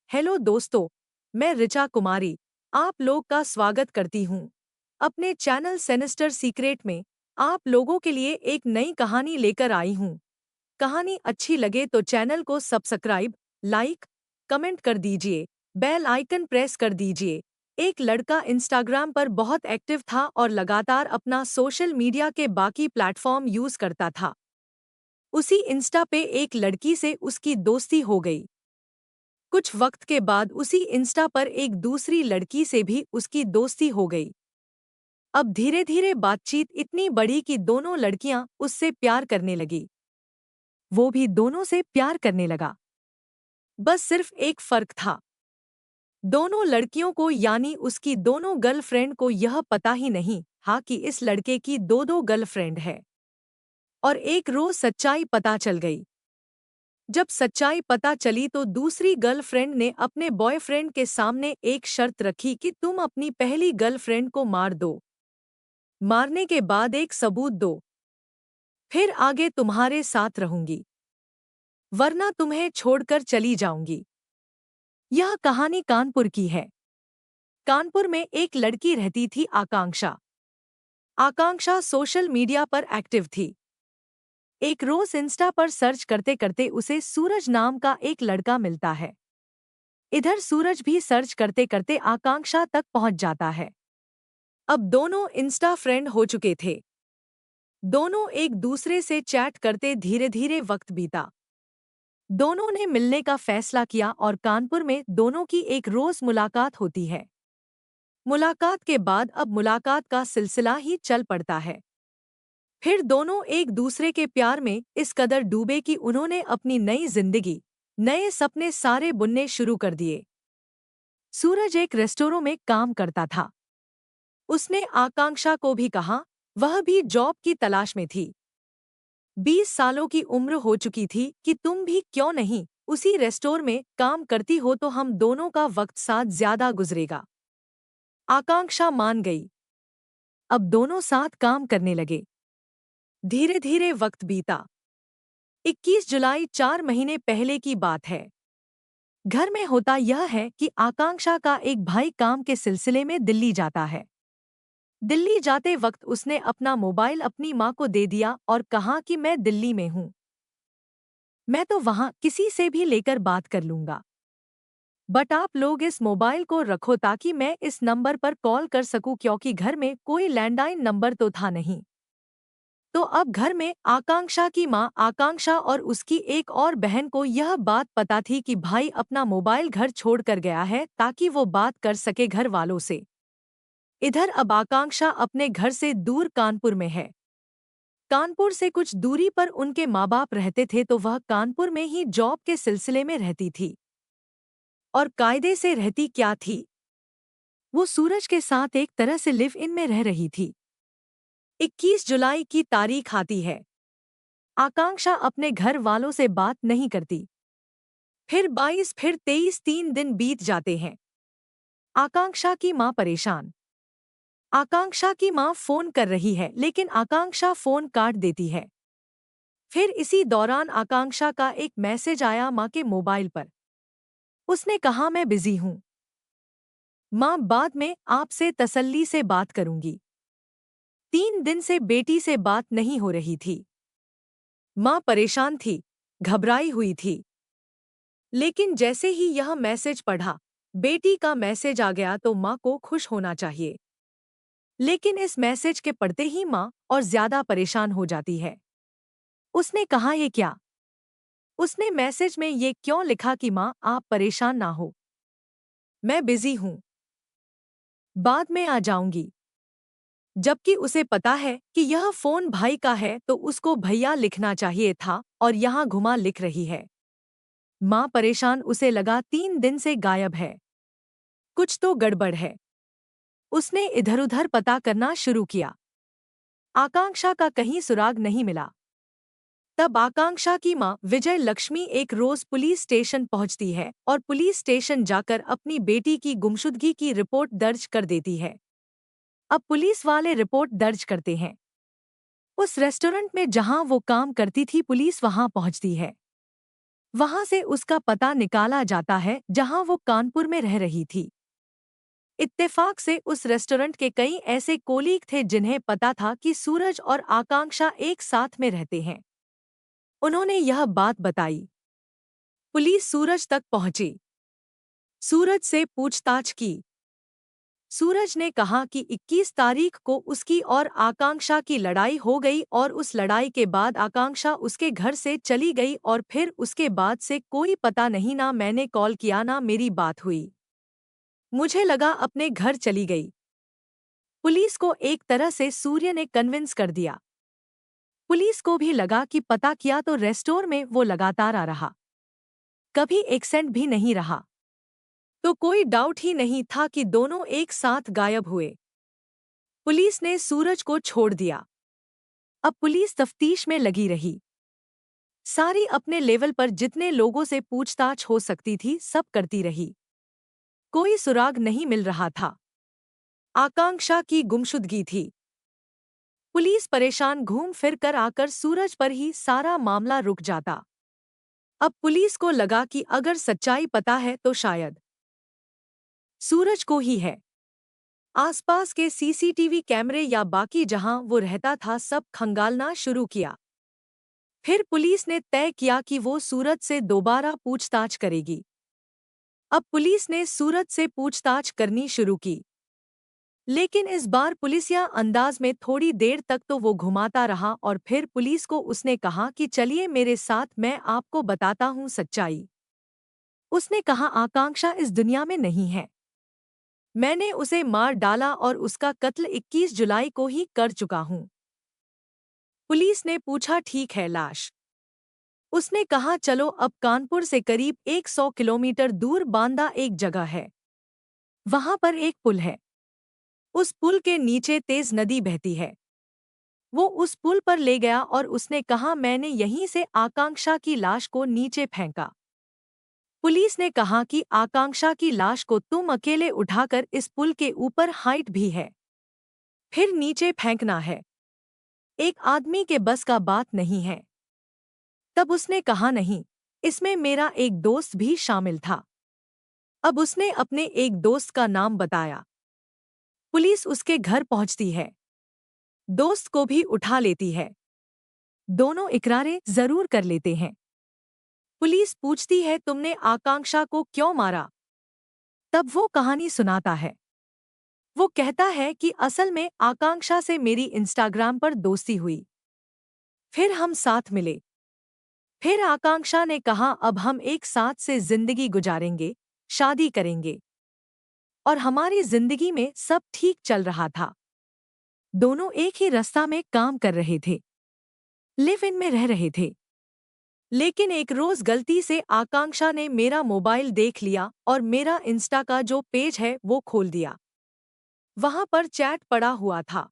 Hello दोस्तों, मैं ऋचा कुमारी आप लोग का स्वागत करती हूँ। अपने चैनल सेनेस्टर सीक्रेट में आप लोगों के लिए एक नई कहानी लेकर आई हूँ। कहानी अच्छी लगे तो चैनल को सब्सक्राइब, लाइक, कमेंट कर दीजिए, बेल आइकन प्रेस कर दीजिए। एक लड़का इंस्टाग्राम पर बहुत एक्टिव था और लगातार अपना सोशल मीडिया के बाकी प्लेटफॉर्म यूज करता था। उसी इंस्टा पे एक लड़की से उसकी दोस्ती हो गई। कुछ वक्त के बाद उसी इंस्टा पर एक दूसरी लड़की से भी उसकी दोस्ती हो गई। अब धीरे धीरे बातचीत इतनी बढ़ी कि दोनों लड़कियां उससे प्यार करने लगी। वो भी दोनों से प्यार करने लगा। बस सिर्फ एक फर्क था। दोनों लड़कियों को यानी उसकी दोनों गर्लफ्रेंड को यह पता ही नहीं था कि इस लड़के की दो दो गर्लफ्रेंड है। और एक रोज सच्चाई पता चल गई। जब सच्चाई पता चली तो दूसरी गर्लफ्रेंड ने अपने बॉयफ्रेंड के सामने एक शर्त रखी कि तुम अपनी पहली गर्लफ्रेंड को मार दो। मारने के बाद एक सबूत दो, फिर आगे तुम्हारे साथ रहूंगी, वरना तुम्हें छोड़कर चली जाऊंगी। यह कहानी कानपुर की है। कानपुर में एक लड़की रहती थी, आकांक्षा। आकांक्षा सोशल मीडिया पर एक्टिव थी। एक रोज इंस्टा पर सर्च करते करते उसे सूरज नाम का एक लड़का मिलता है। इधर सूरज भी सर्च करते करते आकांक्षा तक पहुंच जाता है। अब दोनों इंस्टा फ्रेंड हो चुके थे। दोनों एक दूसरे से चैट करते धीरे धीरे वक्त बीता। दोनों ने मिलने का फैसला किया और कानपुर में दोनों की एक रोज मुलाकात होती है। मुलाकात के बाद अब मुलाकात का सिलसिला ही चल पड़ता है। फिर दोनों एक दूसरे के प्यार में इस कदर डूबे कि उन्होंने अपनी नई जिंदगी, नए सपने सारे बुनने शुरू कर दिए। सूरज एक रेस्टोरेंट में काम करता था। उसने आकांक्षा को भी कहा, वह भी जॉब की तलाश में थी। 20 सालों की उम्र हो चुकी थी कि तुम भी क्यों नहीं उसी रेस्टोरेंट में काम करती हो तो हम दोनों का वक्त साथ ज्यादा गुजरेगा। आकांक्षा मान गई। अब दोनों साथ काम करने लगे। धीरे धीरे वक्त बीता। 21 जुलाई 4 महीने पहले की बात है। घर में होता यह है कि आकांक्षा का एक भाई काम के सिलसिले में दिल्ली जाता है। दिल्ली जाते वक्त उसने अपना मोबाइल अपनी माँ को दे दिया और कहा कि मैं दिल्ली में हूँ, मैं तो वहाँ किसी से भी लेकर बात कर लूंगा, बट आप लोग इस मोबाइल को रखो ताकि मैं इस नंबर पर कॉल कर सकूं क्योंकि घर में कोई लैंडलाइन नंबर तो था नहीं। तो अब घर में आकांक्षा की माँ आकांक्षा और उसकी एक और बहन को यह बात पता थी कि भाई अपना मोबाइल घर छोड़ कर गया है ताकि वो बात कर सके घर वालों से। इधर अब आकांक्षा अपने घर से दूर कानपुर में है। कानपुर से कुछ दूरी पर उनके माँ बाप रहते थे तो वह कानपुर में ही जॉब के सिलसिले में रहती थी। और कायदे से रहती क्या थी, वो सूरज के साथ एक तरह से लिव इन में रह रही थी। 21 जुलाई की तारीख आती है। आकांक्षा अपने घर वालों से बात नहीं करती। फिर 22, फिर 23, 3 दिन बीत जाते हैं। आकांक्षा की माँ परेशान। आकांक्षा की माँ फोन कर रही है लेकिन आकांक्षा फोन काट देती है। फिर इसी दौरान आकांक्षा का एक मैसेज आया माँ के मोबाइल पर। उसने कहा, मैं बिजी हूँ माँ, बाद में आपसे तसल्ली से बात करूंगी। 3 दिन से बेटी से बात नहीं हो रही थी। माँ परेशान थी, घबराई हुई थी। लेकिन जैसे ही यह मैसेज पढ़ा, बेटी का मैसेज आ गया तो माँ को खुश होना चाहिए। लेकिन इस मैसेज के पढ़ते ही माँ और ज्यादा परेशान हो जाती है। उसने कहा, ये क्या? उसने मैसेज में ये क्यों लिखा कि माँ आप परेशान ना हो, मैं बिजी हूँ, बाद में आ जाऊंगी। जबकि उसे पता है कि यह फोन भाई का है तो उसको भैया लिखना चाहिए था और यहाँ घुमा लिख रही है। माँ परेशान, उसे लगा 3 दिन से गायब है, कुछ तो गड़बड़ है। उसने इधर-उधर पता करना शुरू किया। आकांक्षा का कहीं सुराग नहीं मिला। तब आकांक्षा की माँ विजय लक्ष्मी एक रोज पुलिस स्टेशन पहुंचती है और पुलिस स्टेशन जाकर अपनी बेटी की गुमशुदगी की रिपोर्ट दर्ज कर देती है। अब पुलिस वाले रिपोर्ट दर्ज करते हैं। उस रेस्टोरेंट में जहां वो काम करती थी पुलिस वहां पहुंचती है। वहां से उसका पता निकाला जाता है जहां वो कानपुर में रह रही थी। इत्तेफाक से उस रेस्टोरेंट के कई ऐसे कोलीग थे जिन्हें पता था कि सूरज और आकांक्षा एक साथ में रहते हैं। उन्होंने यह बात बताई। पुलिस सूरज तक पहुंची। सूरज से पूछताछ की। सूरज ने कहा कि 21 तारीख को उसकी और आकांक्षा की लड़ाई हो गई और उस लड़ाई के बाद आकांक्षा उसके घर से चली गई और फिर उसके बाद से कोई पता नहीं, ना मैंने कॉल किया ना मेरी बात हुई। मुझे लगा अपने घर चली गई। पुलिस को एक तरह से सूर्य ने कन्विंस कर दिया। पुलिस को भी लगा कि पता किया तो रेस्टोर में वो लगातार आ रहा, कभी एब्सेंट भी नहीं रहा। तो कोई डाउट ही नहीं था कि दोनों एक साथ गायब हुए। पुलिस ने सूरज को छोड़ दिया। अब पुलिस तफ्तीश में लगी रही। सारी अपने लेवल पर जितने लोगों से पूछताछ हो सकती थी सब करती रही। कोई सुराग नहीं मिल रहा था। आकांक्षा की गुमशुदगी थी। पुलिस परेशान घूम फिर कर आकर सूरज पर ही सारा मामला रुक जाता। अब पुलिस को लगा कि अगर सच्चाई पता है तो शायद सूरज को ही है। आसपास के सीसीटीवी कैमरे या बाकी जहां वो रहता था सब खंगालना शुरू किया। फिर पुलिस ने तय किया कि वो सूरज से दोबारा पूछताछ करेगी। अब पुलिस ने सूरज से पूछताछ करनी शुरू की। लेकिन इस बार पुलिसिया अंदाज में थोड़ी देर तक तो वो घुमाता रहा और फिर पुलिस को उसने कहा कि चलिए मेरे साथ, मैं आपको बताता हूँ सच्चाई। उसने कहा आकांक्षा इस दुनिया में नहीं है। मैंने उसे मार डाला और उसका कत्ल 21 जुलाई को ही कर चुका हूँ। पुलिस ने पूछा ठीक है, लाश? उसने कहा चलो, अब कानपुर से करीब 100 किलोमीटर दूर बांदा एक जगह है, वहां पर एक पुल है। उस पुल के नीचे तेज नदी बहती है। वो उस पुल पर ले गया और उसने कहा मैंने यहीं से आकांक्षा की लाश को नीचे फेंका। पुलिस ने कहा कि आकांक्षा की लाश को तुम अकेले उठाकर इस पुल के ऊपर, हाइट भी है, फिर नीचे फेंकना है। एक आदमी के बस का बात नहीं है। तब उसने कहा नहीं, इसमें मेरा एक दोस्त भी शामिल था। अब उसने अपने एक दोस्त का नाम बताया। पुलिस उसके घर पहुंचती है, दोस्त को भी उठा लेती है। दोनों इकरारें जरूर कर लेते हैं। पुलिस पूछती है तुमने आकांक्षा को क्यों मारा? तब वो कहानी सुनाता है। वो कहता है कि असल में आकांक्षा से मेरी इंस्टाग्राम पर दोस्ती हुई, फिर हम साथ मिले। फिर आकांक्षा ने कहा अब हम एक साथ से जिंदगी गुजारेंगे, शादी करेंगे। और हमारी जिंदगी में सब ठीक चल रहा था। दोनों एक ही रास्ता में काम कर रहे थे, लिव इन में रह रहे थे। लेकिन एक रोज गलती से आकांक्षा ने मेरा मोबाइल देख लिया और मेरा इंस्टा का जो पेज है वो खोल दिया। वहां पर चैट पड़ा हुआ था,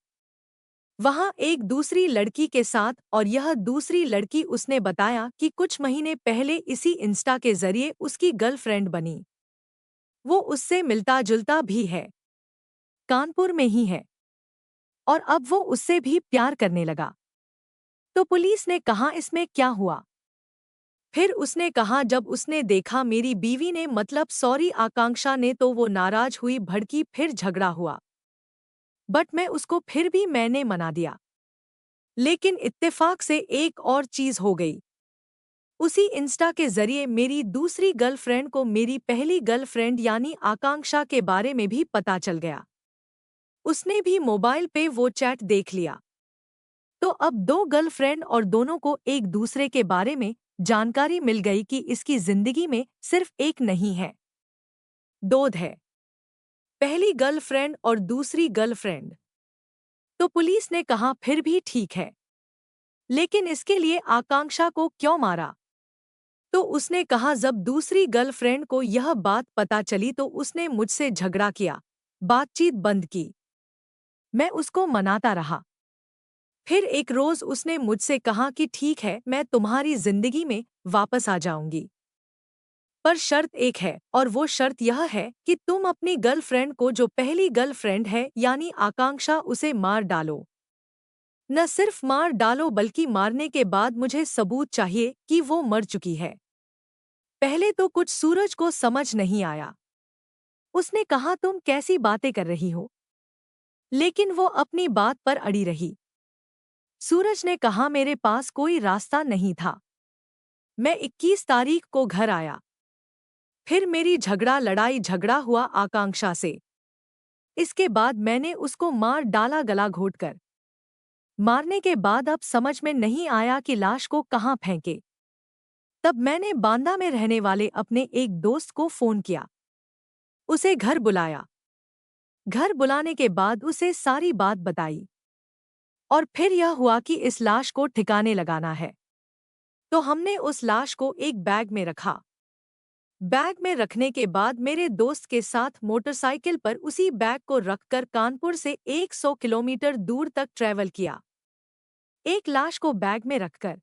वहां एक दूसरी लड़की के साथ, और यह दूसरी लड़की उसने बताया कि कुछ महीने पहले इसी इंस्टा के जरिए उसकी गर्लफ्रेंड बनी। वो उससे मिलता जुलता भी है, कानपुर में ही है, और अब वो उससे भी प्यार करने लगा। तो पुलिस ने कहा इसमें क्या हुआ? फिर उसने कहा जब उसने देखा मेरी बीवी ने, मतलब सॉरी आकांक्षा ने, तो वो नाराज हुई, भड़की, फिर झगड़ा हुआ। बट मैं उसको फिर भी मैंने मना दिया। लेकिन इत्तेफाक से एक और चीज हो गई। उसी इंस्टा के जरिए मेरी दूसरी गर्लफ्रेंड को मेरी पहली गर्लफ्रेंड यानी आकांक्षा के बारे में भी पता चल गया। उसने भी मोबाइल पे वो चैट देख लिया। तो अब दो गर्लफ्रेंड और दोनों को एक दूसरे के बारे में जानकारी मिल गई कि इसकी जिंदगी में सिर्फ एक नहीं है, दो है। पहली गर्लफ्रेंड और दूसरी गर्लफ्रेंड। तो पुलिस ने कहा फिर भी ठीक है, लेकिन इसके लिए आकांक्षा को क्यों मारा? तो उसने कहा जब दूसरी गर्लफ्रेंड को यह बात पता चली तो उसने मुझसे झगड़ा किया, बातचीत बंद की। मैं उसको मनाता रहा। फिर एक रोज उसने मुझसे कहा कि ठीक है, मैं तुम्हारी जिंदगी में वापस आ जाऊंगी, पर शर्त एक है, और वो शर्त यह है कि तुम अपनी गर्लफ्रेंड को, जो पहली गर्लफ्रेंड है यानी आकांक्षा, उसे मार डालो। न सिर्फ मार डालो बल्कि मारने के बाद मुझे सबूत चाहिए कि वो मर चुकी है। पहले तो कुछ सूरज को समझ नहीं आया। उसने कहा, तुम कैसी बातें कर रही हो? लेकिन वो अपनी बात पर अड़ी रही। सूरज ने कहा, मेरे पास कोई रास्ता नहीं था। मैं 21 तारीख को घर आया। फिर मेरी झगड़ा हुआ आकांक्षा से। इसके बाद मैंने उसको मार डाला, गला घोटकर। मारने के बाद अब समझ में नहीं आया कि लाश को कहाँ फेंके। तब मैंने बांदा में रहने वाले अपने एक दोस्त को फोन किया। उसे घर बुलाया। घर बुलाने के बाद उसे सारी बात बताई। और फिर यह हुआ कि इस लाश को ठिकाने लगाना है। तो हमने उस लाश को एक बैग में रखा। बैग में रखने के बाद मेरे दोस्त के साथ मोटरसाइकिल पर उसी बैग को रखकर कानपुर से 100 किलोमीटर दूर तक ट्रैवल किया। एक लाश को बैग में रखकर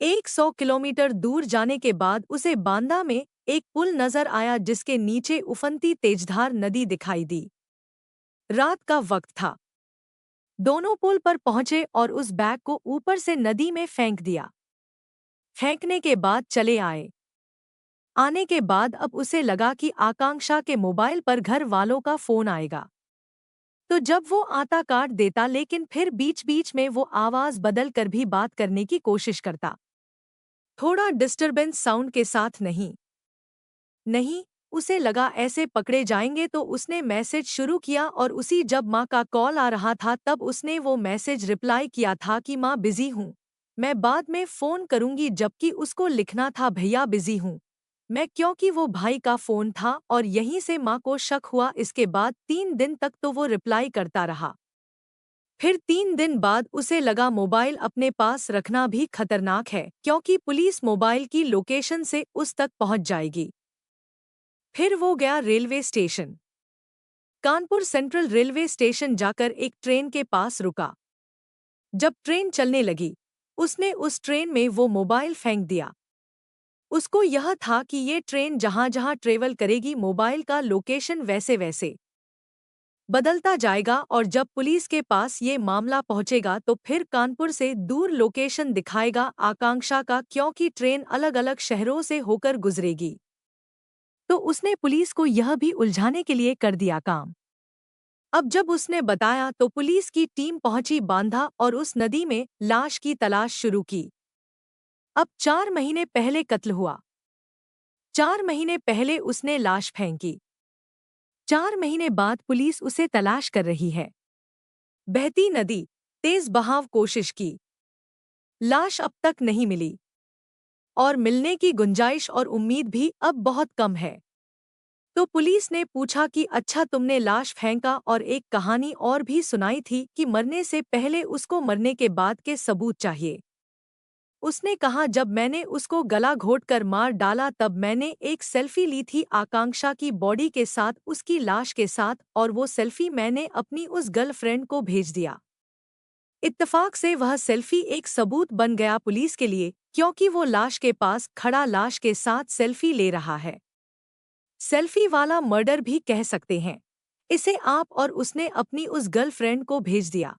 100 किलोमीटर दूर जाने के बाद उसे बांदा में एक पुल नजर आया, जिसके नीचे उफनती तेजधार नदी दिखाई दी। रात का वक्त था। दोनों पुल पर पहुंचे और उस बैग को ऊपर से नदी में फेंक दिया। फेंकने के बाद चले आए। आने के बाद अब उसे लगा कि आकांक्षा के मोबाइल पर घर वालों का फोन आएगा। तो जब वो आता काट देता, लेकिन फिर बीच बीच में वो आवाज बदल कर भी बात करने की कोशिश करता। थोड़ा डिस्टरबेंस साउंड के साथ। नहीं नहीं, उसे लगा ऐसे पकड़े जाएंगे, तो उसने मैसेज शुरू किया। और उसी जब माँ का कॉल आ रहा था तब उसने वो मैसेज रिप्लाई किया था कि माँ बिजी हूँ, मैं बाद में फ़ोन करूँगी, जबकि उसको लिखना था भैया बिजी हूँ मैं, क्योंकि वो भाई का फ़ोन था और यहीं से माँ को शक हुआ। इसके बाद 3 दिन तक तो वो रिप्लाई करता रहा। फिर 3 दिन बाद उसे लगा मोबाइल अपने पास रखना भी खतरनाक है, क्योंकि पुलिस मोबाइल की लोकेशन से उस तक पहुँच जाएगी। फिर वो गया railway station. Kanpur central railway station जाकर एक ट्रेन के पास रुका। जब ट्रेन चलने लगी, उसने उस ट्रेन में वो मोबाइल फेंक दिया। उसको यह था कि ये ट्रेन जहाँ जहाँ ट्रेवल करेगी, मोबाइल का लोकेशन वैसे वैसे बदलता जाएगा, और जब पुलिस के पास ये मामला पहुंचेगा तो फिर कानपुर से दूर लोकेशन दिखाएगा आकांक्षा का, क्योंकि ट्रेन अलग अलग शहरों से होकर गुजरेगी। तो उसने पुलिस को यह भी उलझाने के लिए कर दिया काम। अब जब उसने बताया तो पुलिस की टीम पहुंची बांधा और उस नदी में लाश की तलाश शुरू की। अब 4 महीने पहले कत्ल हुआ। 4 महीने पहले उसने लाश फेंकी। 4 महीने बाद पुलिस उसे तलाश कर रही है। बहती नदी, तेज बहाव, कोशिश की, लाश अब तक नहीं मिली और मिलने की गुंजाइश और उम्मीद भी अब बहुत कम है। तो पुलिस ने पूछा कि अच्छा, तुमने लाश फेंका और एक कहानी और भी सुनाई थी कि मरने से पहले उसको मरने के बाद के सबूत चाहिए। उसने कहा, जब मैंने उसको गला घोंटकर मार डाला तब मैंने एक सेल्फी ली थी आकांक्षा की बॉडी के साथ, उसकी लाश के साथ, और वो सेल्फी मैंने अपनी उस गर्लफ्रेंड को भेज दिया। इत्तेफाक से वह सेल्फी एक सबूत बन गया पुलिस के लिए, क्योंकि वो लाश के पास खड़ा लाश के साथ सेल्फी ले रहा है। सेल्फी वाला मर्डर भी कह सकते हैं इसे आप, और उसने अपनी उस गर्लफ्रेंड को भेज दिया।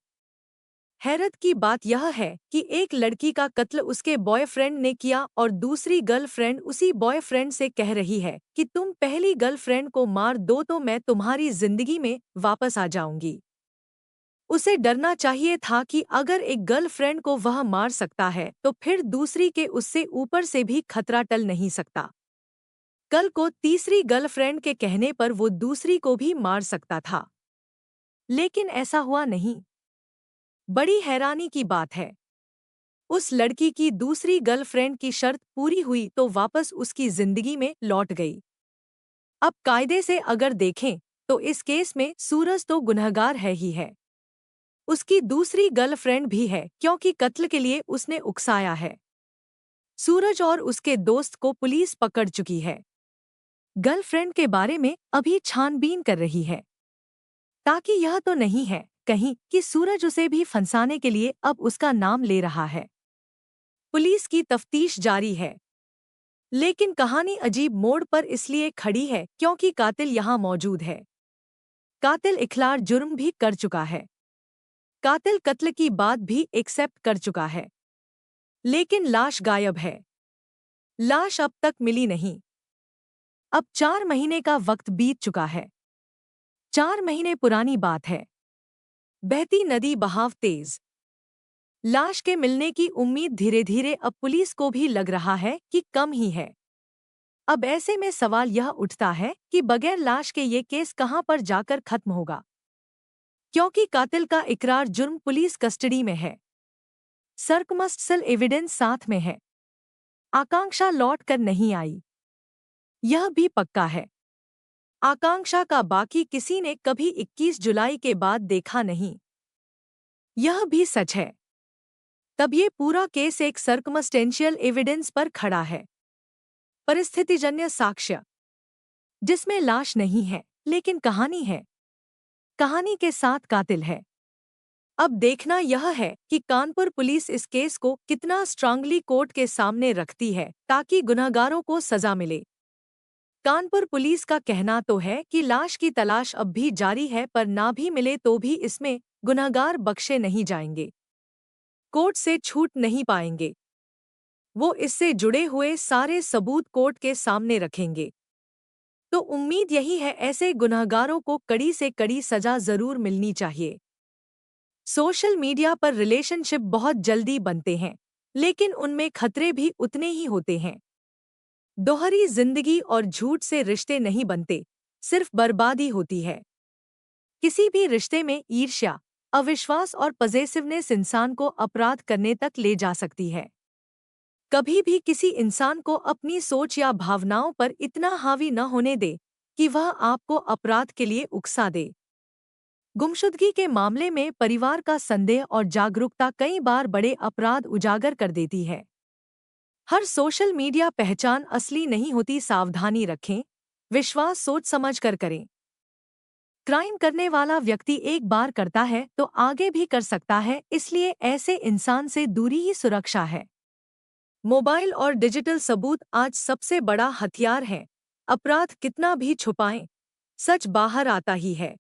हैरत की बात यह है कि एक लड़की का कत्ल उसके बॉयफ्रेंड ने किया और दूसरी गर्लफ्रेंड उसी बॉयफ्रेंड से कह रही है कि तुम पहली गर्लफ्रेंड को मार दो तो मैं तुम्हारी जिंदगी में वापस आ जाऊंगी। उसे डरना चाहिए था कि अगर एक गर्लफ्रेंड को वह मार सकता है तो फिर दूसरी के उससे ऊपर से भी खतरा टल नहीं सकता। कल को तीसरी गर्लफ्रेंड के कहने पर वो दूसरी को भी मार सकता था, लेकिन ऐसा हुआ नहीं। बड़ी हैरानी की बात है, उस लड़की की दूसरी गर्लफ्रेंड की शर्त पूरी हुई तो वापस उसकी जिंदगी में लौट गई। अब कायदे से अगर देखें तो इस केस में सूरज तो गुनहगार है ही है। उसकी दूसरी गर्लफ्रेंड भी है, क्योंकि कत्ल के लिए उसने उकसाया है। सूरज और उसके दोस्त को पुलिस पकड़ चुकी है। गर्लफ्रेंड के बारे में अभी छानबीन कर रही है, ताकि यह तो नहीं है कहीं कि सूरज उसे भी फंसाने के लिए अब उसका नाम ले रहा है। पुलिस की तफ्तीश जारी है, लेकिन कहानी अजीब मोड़ पर इसलिए खड़ी है क्योंकि कातिल यहाँ मौजूद है। कातिल इखलार जुर्म भी कर चुका है। कातिल कत्ल की बात भी एक्सेप्ट कर चुका है, लेकिन लाश गायब है। लाश अब तक मिली नहीं। अब 4 महीने का वक्त बीत चुका है। 4 महीने पुरानी बात है। बहती नदी, बहाव तेज। लाश के मिलने की उम्मीद धीरे धीरे अब पुलिस को भी लग रहा है कि कम ही है। अब ऐसे में सवाल यह उठता है कि बगैर लाश के ये केस कहां पर जाकर खत्म होगा, क्योंकि कातिल का इकरार जुर्म पुलिस कस्टडी में है, सर्कमस्टेंशियल एविडेंस साथ में है, आकांक्षा लौट कर नहीं आई, यह भी पक्का है। आकांक्षा का बाकी किसी ने कभी 21 जुलाई के बाद देखा नहीं, यह भी सच है। तब ये पूरा केस एक सर्कमस्टेंशियल एविडेंस पर खड़ा है, परिस्थितिजन्य साक्ष्य, जिसमें लाश नहीं है लेकिन कहानी है। कहानी के साथ कातिल है। अब देखना यह है कि कानपुर पुलिस इस केस को कितना स्ट्रांगली कोर्ट के सामने रखती है ताकि गुनहगारों को सजा मिले। कानपुर पुलिस का कहना तो है कि लाश की तलाश अब भी जारी है, पर ना भी मिले तो भी इसमें गुनहगार बख्शे नहीं जाएंगे, कोर्ट से छूट नहीं पाएंगे। वो इससे जुड़े हुए सारे सबूत कोर्ट के सामने रखेंगे। तो उम्मीद यही है, ऐसे गुनहगारों को कड़ी से कड़ी सजा जरूर मिलनी चाहिए। सोशल मीडिया पर रिलेशनशिप बहुत जल्दी बनते हैं, लेकिन उनमें खतरे भी उतने ही होते हैं। दोहरी जिंदगी और झूठ से रिश्ते नहीं बनते, सिर्फ बर्बादी होती है। किसी भी रिश्ते में ईर्ष्या, अविश्वास और पजेसिवनेस इंसान को अपराध करने तक ले जा सकती है। कभी भी किसी इंसान को अपनी सोच या भावनाओं पर इतना हावी न होने दे कि वह आपको अपराध के लिए उकसा दे। गुमशुदगी के मामले में परिवार का संदेह और जागरूकता कई बार बड़े अपराध उजागर कर देती है। हर सोशल मीडिया पहचान असली नहीं होती, सावधानी रखें, विश्वास सोच समझ कर करें। क्राइम करने वाला व्यक्ति एक बार करता है तो आगे भी कर सकता है, इसलिए ऐसे इंसान से दूरी ही सुरक्षा है। मोबाइल और डिजिटल सबूत आज सबसे बड़ा हथियार है। अपराध कितना भी छुपाएं, सच बाहर आता ही है।